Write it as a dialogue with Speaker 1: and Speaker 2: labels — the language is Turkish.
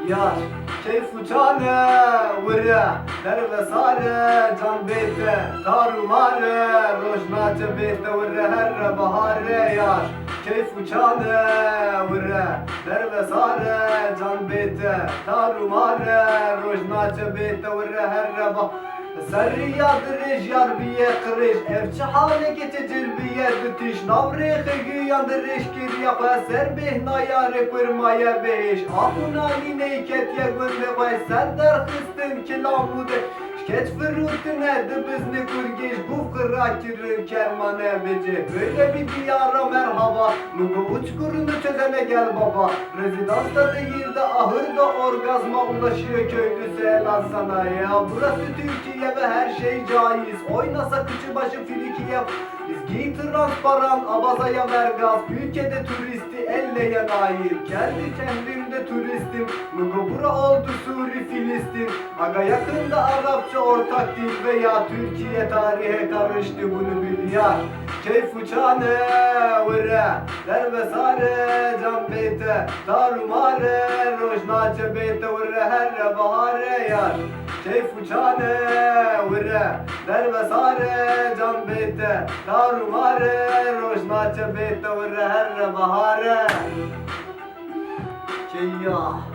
Speaker 1: Yar keyf uçane vire derve sare can beyte tarumare rojnace beyte vire her bahare yar keyf uçane vire derve sare can beyte tarumare rojnace beyte vire her bahare Seriya diriş yar biye kırış Evçi hale geçecil biye dütüş Navreği güyan diriş kirya Ser bihna yare kurmaya beş Ahuna yine ketye gönde vay Serdar hıstin kilamude Şkeç fırutine dıbızını kurgeç Bu kıra kirin kermane bece Böyle bir diyara merhaba Nugu uçkurunu çözene gel baba Rezidansta değil de ahırda orgazma ulaşıyor köylü selam sana ya Burası Türkiye ve her şey caiz Oynasa kıçı başı filikiye İzgi transparan abazaya ver gaz Ülkede turisti elleyen ayır Kendi şehrimde turistim Nugu bura oldu Suri Filistin Aga yakında Arapça ortak dil veya Türkiye tarihe karıştı bunu bil yar Keyf uçane vire derve sare can beyte tarumare rojnace beyte vire her bahare yar Keyf uçane vire derve sare can beyte tarumare rojnace beyte vire her bahare Keyya